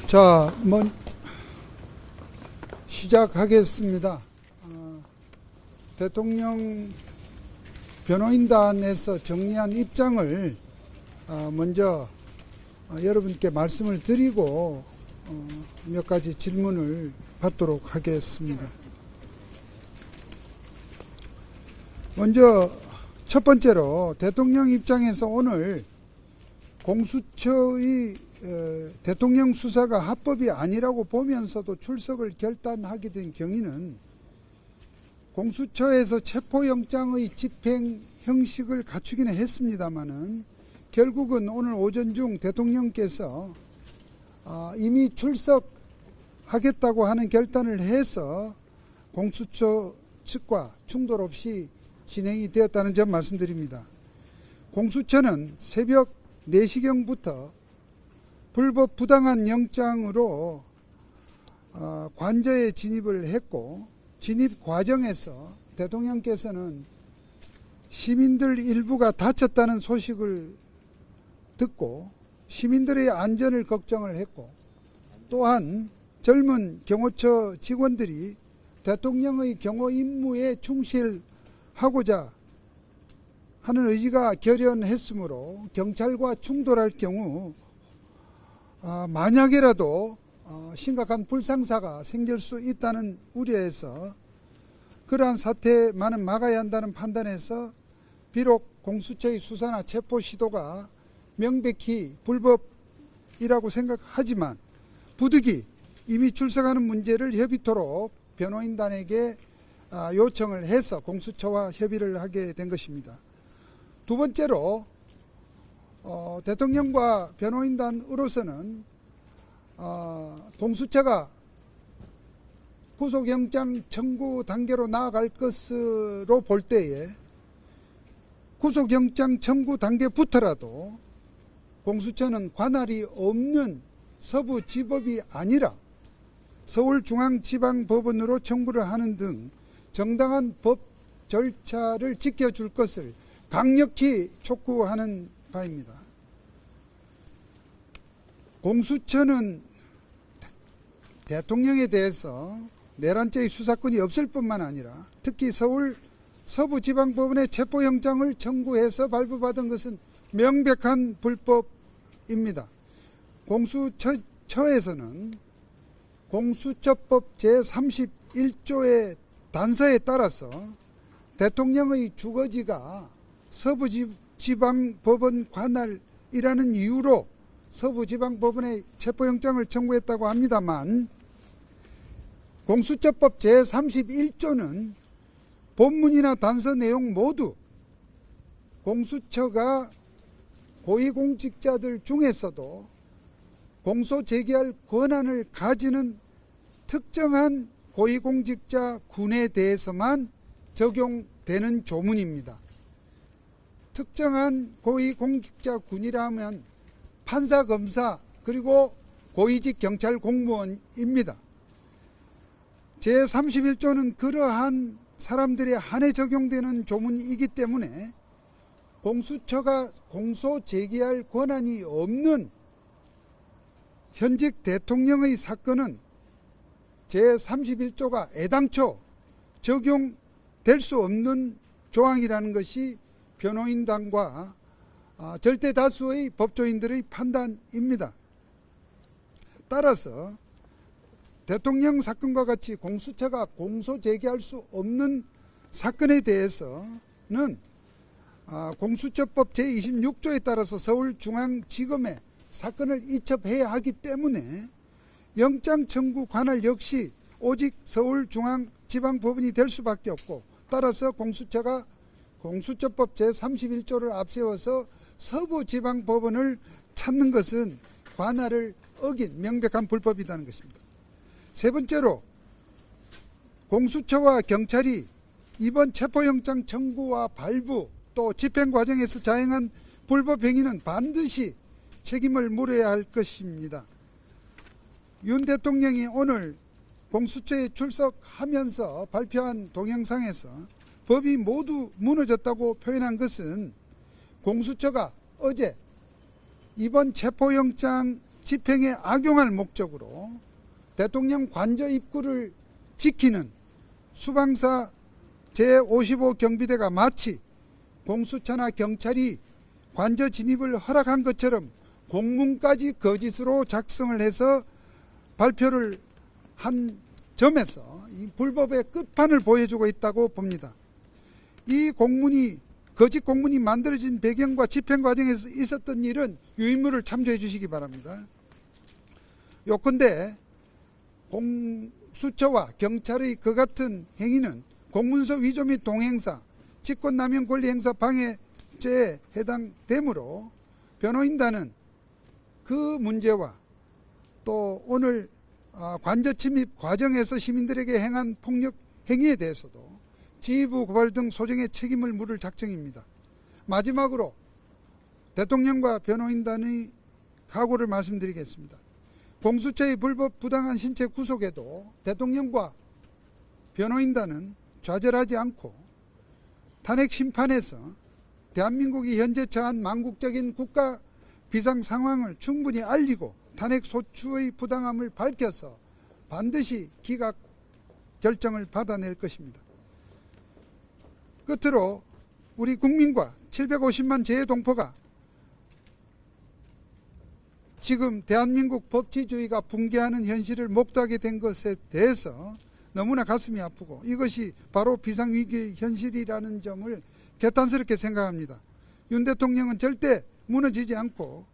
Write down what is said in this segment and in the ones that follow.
자, 시작하겠습니다. 대통령 변호인단에서 정리한 입장을 먼저 여러분께 말씀을 드리고 몇 가지 질문을 받도록 하겠습니다. 먼저 첫 번째로 대통령 입장에서 오늘 공수처의 대통령 수사가 합법이 아니라고 보면서도 출석을 결단하게 된 경위는 공수처에서 체포영장의 집행 형식을 갖추기는 했습니다마는 결국은 오늘 오전 중 대통령께서 이미 출석하겠다고 하는 결단을 해서 공수처 측과 충돌 없이 진행이 되었다는 점 말씀드립니다. 공수처는 새벽 4시경부터 불법 부당한 영장으로 관저에 진입을 했고, 진입 과정에서 대통령께서는 시민들 일부가 다쳤다는 소식을 듣고 시민들의 안전을 걱정을 했고, 또한 젊은 경호처 직원들이 대통령의 경호 임무에 충실하고자 하는 의지가 결연했으므로 경찰과 충돌할 경우 만약에라도 심각한 불상사가 생길 수 있다는 우려에서 그러한 사태만은 막아야 한다는 판단에서 비록 공수처의 수사나 체포 시도가 명백히 불법이라고 생각하지만 부득이 이미 출석하는 문제를 협의토록 변호인단에게 요청을 해서 공수처와 협의를 하게 된 것입니다. 두 번째로 대통령과 변호인단으로서는 공수처가 구속영장 청구 단계로 나아갈 것으로 볼 때에 구속영장 청구 단계부터라도 공수처는 관할이 없는 서부지법이 아니라 서울중앙지방법원으로 청구를 하는 등 정당한 법 절차를 지켜줄 것을 강력히 촉구하는 바입니다. 공수처는 대통령에 대해서 내란죄의 수사권이 없을 뿐만 아니라 특히 서울 서부지방법원의 체포영장을 청구해서 발부받은 것은 명백한 불법입니다. 공수처에서는 공수처법 제31조의 단서에 따라서 대통령의 주거지가 서부지방법원 관할이라는 이유로 서부지방법원에 체포영장을 청구했다고 합니다만, 공수처법 제31조는 본문이나 단서 내용 모두 공수처가 고위공직자들 중에서도 공소 제기할 권한을 가지는 특정한 고위공직자 군에 대해서만 적용되는 조문입니다. 특정한 고위공직자 군이라면 판사, 검사, 그리고 고위직 경찰 공무원입니다. 제31조는 그러한 사람들에 한해 적용되는 조문이기 때문에 공수처가 공소 제기할 권한이 없는 현직 대통령의 사건은 제31조가 애당초 적용될 수 없는 조항이라는 것이 변호인단과 절대 다수의 법조인들의 판단입니다. 따라서 대통령 사건과 같이 공수처가 공소 제기할 수 없는 사건에 대해서는 공수처법 제26조에 따라서 서울중앙지검에 사건을 이첩해야 하기 때문에 영장 청구 관할 역시 오직 서울중앙지방법원이 될 수밖에 없고, 따라서 공수처가 공수처법 제31조를 앞세워서 서부지방법원을 찾는 것은 관할을 어긴 명백한 불법이라는 것입니다. 세 번째로, 공수처와 경찰이 이번 체포영장 청구와 발부 또 집행 과정에서 자행한 불법 행위는 반드시 책임을 물어야 할 것입니다. 윤 대통령이 오늘 공수처에 출석하면서 발표한 동영상에서 법이 모두 무너졌다고 표현한 것은 공수처가 어제 이번 체포영장 집행에 악용할 목적으로 대통령 관저 입구를 지키는 수방사 제55 경비대가 마치 공수처나 경찰이 관저 진입을 허락한 것처럼 공문까지 거짓으로 작성을 해서 발표를 한 점에서 이 불법의 끝판을 보여주고 있다고 봅니다. 이 공문이 거짓 공문이 만들어진 배경과 집행 과정에서 있었던 일은 유인물을 참조해 주시기 바랍니다. 요컨대 공수처와 경찰의 그 같은 행위는 공문서 위조 및 동행사, 직권남용 권리행사 방해죄에 해당되므로 변호인단은 그 문제와 또 오늘 관저 침입 과정에서 시민들에게 행한 폭력 행위에 대해서도 지휘부 고발 등 소정의 책임을 물을 작정입니다. 마지막으로 대통령과 변호인단의 각오를 말씀드리겠습니다. 공수처의 불법 부당한 신체 구속에도 대통령과 변호인단은 좌절하지 않고 탄핵 심판에서 대한민국이 현재 처한 망국적인 국가 비상 상황을 충분히 알리고 탄핵 소추의 부당함을 밝혀서 반드시 기각 결정을 받아낼 것입니다. 끝으로 우리 국민과 750만 재외동포가 지금 대한민국 법치주의가 붕괴하는 현실을 목도하게 된 것에 대해서 너무나 가슴이 아프고 이것이 바로 비상위기의 현실이라는 점을 개탄스럽게 생각합니다. 윤 대통령은 절대 무너지지 않고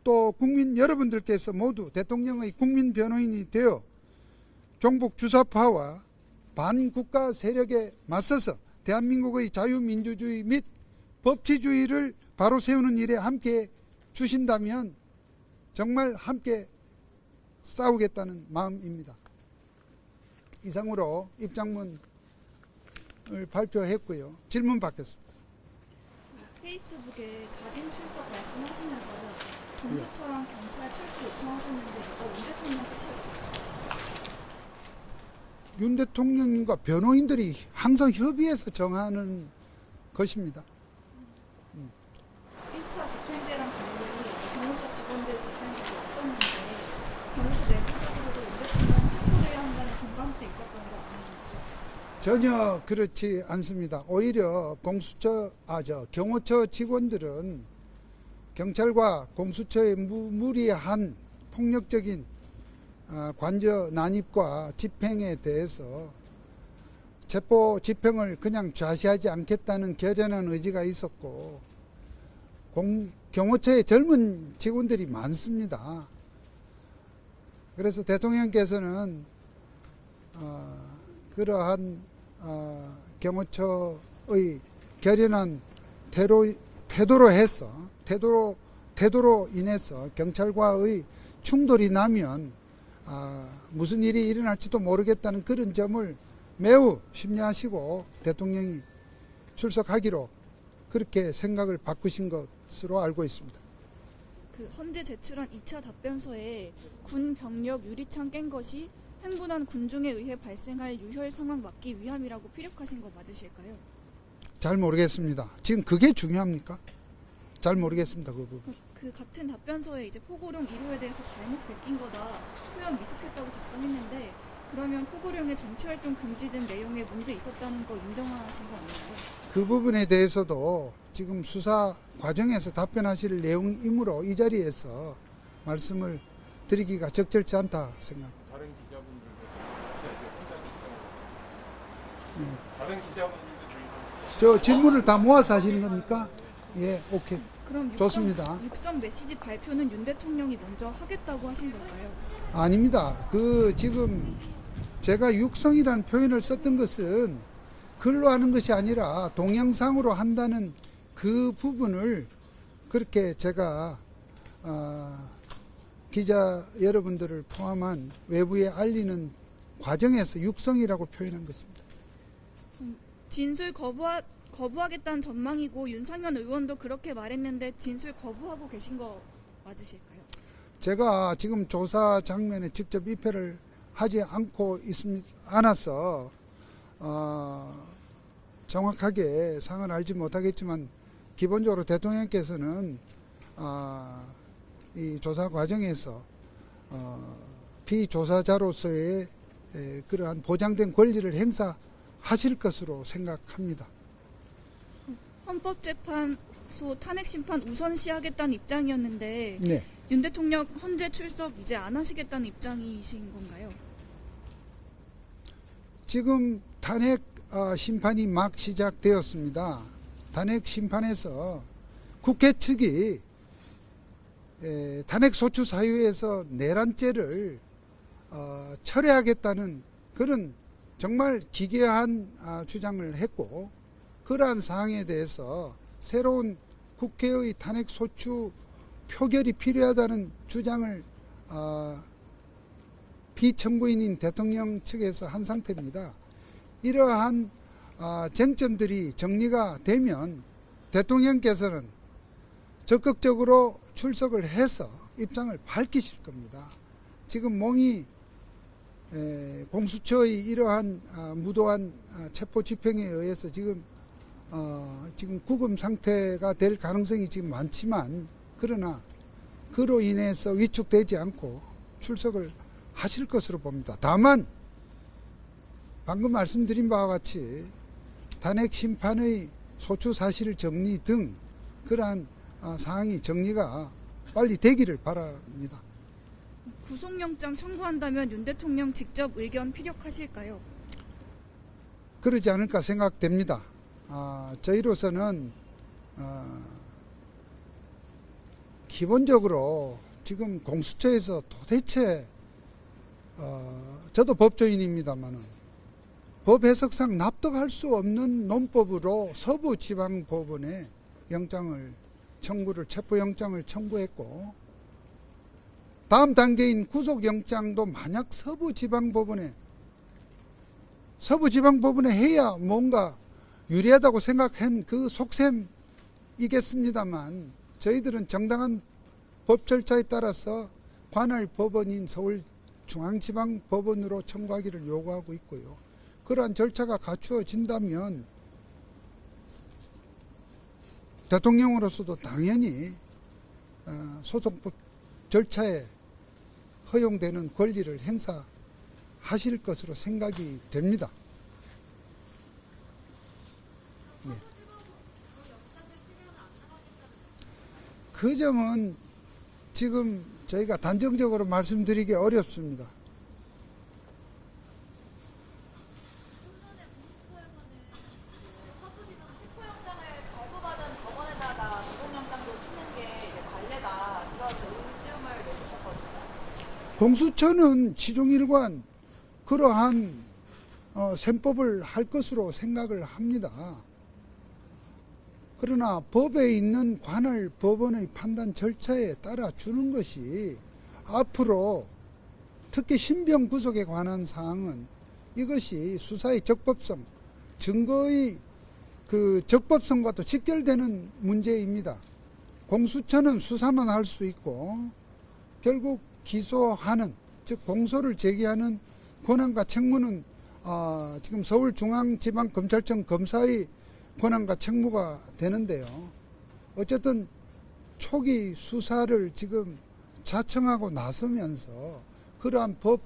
또 국민 여러분들께서 모두 대통령의 국민 변호인이 되어 종북 주사파와 반국가 세력에 맞서서 대한민국의 자유민주주의 및 법치주의를 바로 세우는 일에 함께 주신다면 정말 함께 싸우겠다는 마음입니다. 이상으로 입장문을 발표했고요. 질문 받겠습니다. 페이스북에 자진 출석 말씀하시면서 공수처랑 경찰 철수 요청하셨는데 이거 윤 대통령 뜻이었어요? 윤 대통령과 변호인들이 항상 협의해서 정하는 것입니다. 1차 집행대랑 달리 경호처 직원들 집행대도 없었는데 경호처 내부적으로도 윤 대통령 체포를 해야 한다는 공감대 있었던 거 아니에요? 전혀 그렇지 않습니다. 오히려 경호처 직원들은 경찰과 공수처의 무리한 폭력적인 관저 난입과 집행에 대해서 체포 집행을 그냥 좌시하지 않겠다는 결연한 의지가 있었고 경호처에 젊은 직원들이 많습니다. 그래서 대통령께서는 그러한 경호처의 결연한 태도로 인해서 경찰과의 충돌이 나면 무슨 일이 일어날지도 모르겠다는 그런 점을 매우 심려하시고 대통령이 출석하기로 그렇게 생각을 바꾸신 것으로 알고 있습니다. 그 헌재 제출한 2차 답변서에 군 병력 유리창 깬 것이 행군한 군중에 의해 발생할 유혈 상황 막기 위함이라고 피력하신 거 맞으실까요? 잘 모르겠습니다. 지금 그게 중요합니까? 잘 모르겠습니다. 그 부분. 그 같은 답변서에 이제 포고령 1호에 대해서 잘못 베낀 거다 표현 미숙했다고 작성했는데 그러면 포고령의 정치활동 금지 등 내용에 문제 있었다는 거 인정하신 거 아닌가요? 그 부분에 대해서도 지금 수사 과정에서 답변하실 내용이므로 이 자리에서 말씀을 드리기가 적절치 않다 생각합니다. 다른 기자분들도 저 질문을 다 모아서 하시는 겁니까? 예, 오케이. 그럼 좋습니다. 육성 메시지 발표는 윤 대통령이 먼저 하겠다고 하신 걸까요? 아닙니다. 지금 제가 육성이라는 표현을 썼던 것은 글로 하는 것이 아니라 동영상으로 한다는 그 부분을 그렇게 제가 기자 여러분들을 포함한 외부에 알리는 과정에서 육성이라고 표현한 것입니다. 진술 거부하겠다는 전망이고 윤상현 의원도 그렇게 말했는데 진술 거부하고 계신 거 맞으실까요? 제가 지금 조사 장면에 직접 입회를 하지 않아서 정확하게 상을 알지 못하겠지만 기본적으로 대통령께서는 이 조사 과정에서 피조사자로서의 그러한 보장된 권리를 행사하실 것으로 생각합니다. 헌법재판소 탄핵심판 우선시하겠다는 입장이었는데 네. 윤 대통령 헌재 출석 이제 안 하시겠다는 입장이신 건가요? 지금 탄핵 심판이 막 시작되었습니다. 탄핵 심판에서 국회 측이 탄핵 소추 사유에서 내란죄를 철회하겠다는 그런 정말 기괴한 주장을 했고, 그러한 사항에 대해서 새로운 국회의 탄핵 소추 표결이 필요하다는 주장을 피청구인인 대통령 측에서 한 상태입니다. 이러한 쟁점들이 정리가 되면 대통령께서는 적극적으로 출석을 해서 입장을 밝히실 겁니다. 지금 몸이 공수처의 이러한 무도한 체포 집행에 의해서 지금 구금 상태가 될 가능성이 지금 많지만, 그러나 그로 인해서 위축되지 않고 출석을 하실 것으로 봅니다. 다만 방금 말씀드린 바와 같이 탄핵 심판의 소추 사실 정리 등 그러한 사항이 정리가 빨리 되기를 바랍니다. 구속영장 청구한다면 윤 대통령 직접 의견 피력하실까요? 그러지 않을까 생각됩니다. 저희로서는 기본적으로 지금 공수처에서 도대체 저도 법조인입니다만은 법 해석상 납득할 수 없는 논법으로 서부지방법원에 체포영장을 청구했고, 다음 단계인 구속영장도 만약 서부지방법원에 해야 뭔가 유리하다고 생각한 그 속셈이겠습니다만, 저희들은 정당한 법 절차에 따라서 관할 법원인 서울중앙지방법원으로 청구하기를 요구하고 있고요. 그러한 절차가 갖추어진다면 대통령으로서도 당연히 소송법 절차에 허용되는 권리를 행사하실 것으로 생각이 됩니다. 네. 그 점은 지금 저희가 단정적으로 말씀드리기 어렵습니다. 공수처는 시종일관 그러한 셈법을 할 것으로 생각을 합니다. 그러나 법에 있는 관할 법원의 판단 절차에 따라 주는 것이 앞으로 특히 신병 구속에 관한 사항은 이것이 수사의 적법성, 증거의 그 적법성과도 직결되는 문제입니다. 공수처는 수사만 할 수 있고 결국 기소하는, 즉 공소를 제기하는 권한과 책무는 지금 서울중앙지방검찰청 검사의 권한과 책무가 되는데요. 어쨌든 초기 수사를 지금 자청하고 나서면서 그러한 법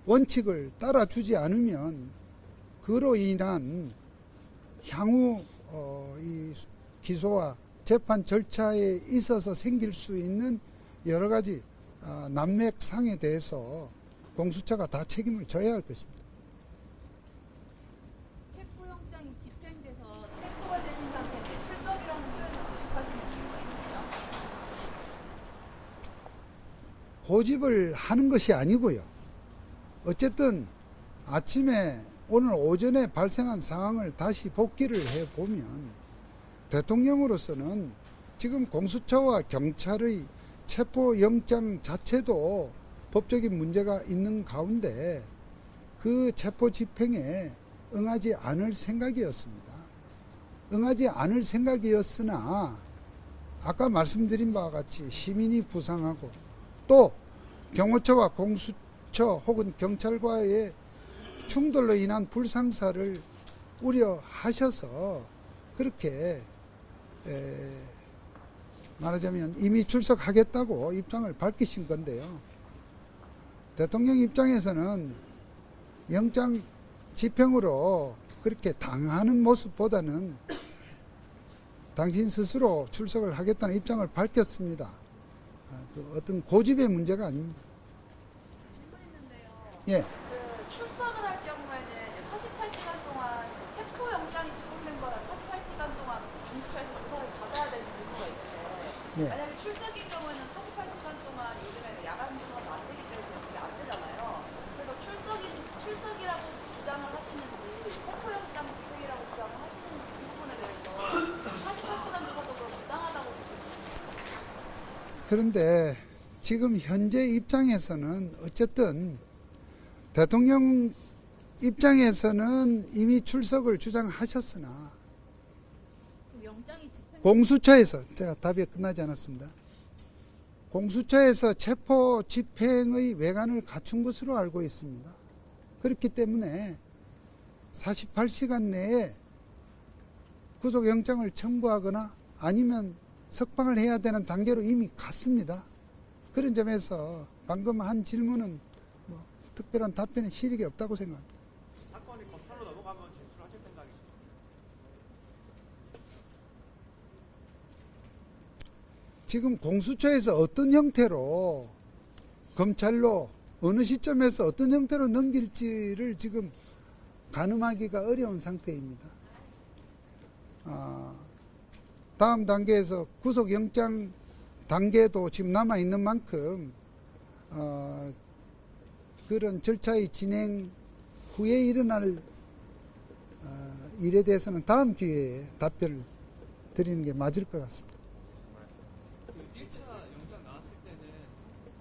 원칙을 따라주지 않으면 그로 인한 향후 이 기소와 재판 절차에 있어서 생길 수 있는 여러 가지 난맥상에 대해서 공수처가 다 책임을 져야 할 것입니다. 체포영장이 집행돼서 체포가 되신 상태에 출석이라는 표현을 고집하시는 이유가 있나요? 고집을 하는 것이 아니고요. 어쨌든 아침에 오늘 오전에 발생한 상황을 다시 복기를 해보면 대통령으로서는 지금 공수처와 경찰의 체포영장 자체도 법적인 문제가 있는 가운데 그 체포 집행에 응하지 않을 생각이었습니다. 응하지 않을 생각이었으나 아까 말씀드린 바와 같이 시민이 부상하고 또 경호처와 공수처 혹은 경찰과의 충돌로 인한 불상사를 우려하셔서 그렇게 말하자면 이미 출석하겠다고 입장을 밝히신 건데요. 대통령 입장에서는 영장 집행으로 그렇게 당하는 모습보다는 당신 스스로 출석을 하겠다는 입장을 밝혔습니다. 그 어떤 고집의 문제가 아닙니다. 질문 있는데요. 예. 그 출석을 할 경우에는 48시간 동안 체포 영장이 집행된 거라 48시간 동안 공수처에서 조사를 받아야 되는 의무가 있는데 예. 만약에 출석인 경우에는 48시간 동안 요즘에는 야간 조사가 안 되기 때문에 그게 안 되잖아요. 그래서 출석이라고 주장을 하시는지 체포 영장 집행이라고 주장을 하시는지 그 부분에 대해서 48시간 조사도 그럼 부당하다고 보시는지. 그런데 지금 현재 입장에서는 어쨌든 대통령 입장에서는 이미 출석을 주장하셨으나 그럼 영장이 집행 공수처에서 제가 답이 끝나지 않았습니다. 공수처에서 체포 집행의 외관을 갖춘 것으로 알고 있습니다. 그렇기 때문에 48시간 내에 구속영장을 청구하거나 아니면 석방을 해야 되는 단계로 이미 갔습니다. 그런 점에서 방금 한 질문은 뭐 특별한 답변에 실익이 없다고 생각합니다. 사건이 검찰로 넘어가면 진술하실 생각이시죠? 지금 공수처에서 어떤 형태로 검찰로 어느 시점에서 어떤 형태로 넘길지를 지금 가늠하기가 어려운 상태입니다. 다음 단계에서 구속영장 단계도 지금 남아있는 만큼 그런 절차의 진행 후에 일어날 일에 대해서는 다음 기회에 답변을 드리는 게 맞을 것 같습니다. 그 1차 영장 나왔을 때는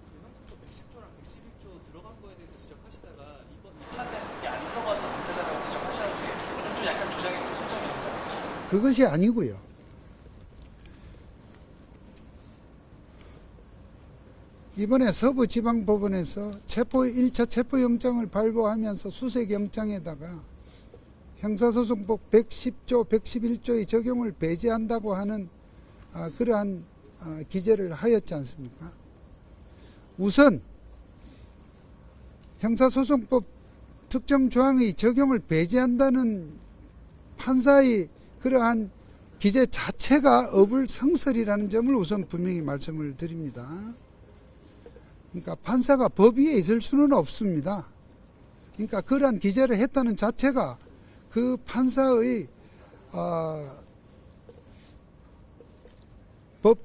그 형사처 110조랑 111조 들어간 거에 대해서 지적하시다가 이번 2차 때는 그게 안 들어가서 문제다라고 지적하셨는데 요즘 좀 약간 주장이 소점이신가요? 그것이 아니고요. 이번에 서부지방법원에서 1차 체포영장을 발부하면서 수색영장에다가 형사소송법 110조, 111조의 적용을 배제한다고 하는 그러한 기재를 하였지 않습니까? 우선 형사소송법 특정 조항의 적용을 배제한다는 판사의 그러한 기재 자체가 어불성설이라는 점을 우선 분명히 말씀을 드립니다. 그러니까 판사가 법 위에 있을 수는 없습니다. 그러니까 그러한 기재를 했다는 자체가 그 판사의 법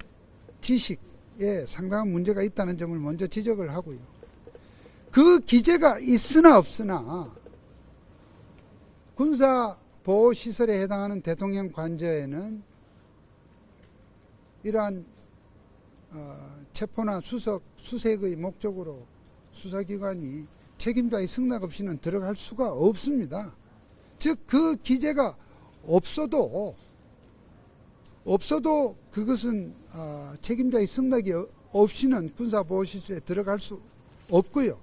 지식에 상당한 문제가 있다는 점을 먼저 지적을 하고요. 그 기재가 있으나 없으나 군사보호시설에 해당하는 대통령 관저에는 이러한 체포나 수색의 목적으로 수사기관이 책임자의 승낙 없이는 들어갈 수가 없습니다. 즉 그 기재가 없어도 그것은 책임자의 승낙이 없이는 군사보호시설에 들어갈 수 없고요.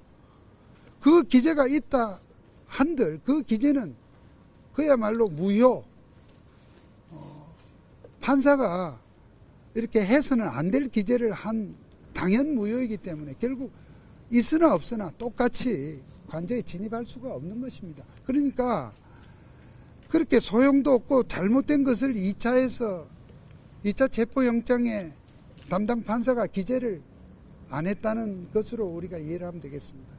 그 기재가 있다 한들 그 기재는 그야말로 무효, 판사가 이렇게 해서는 안 될 기재를 한 당연 무효이기 때문에 결국 있으나 없으나 똑같이 관저에 진입할 수가 없는 것입니다. 그러니까 그렇게 소용도 없고 잘못된 것을 2차 체포영장에 담당 판사가 기재를 안 했다는 것으로 우리가 이해를 하면 되겠습니다.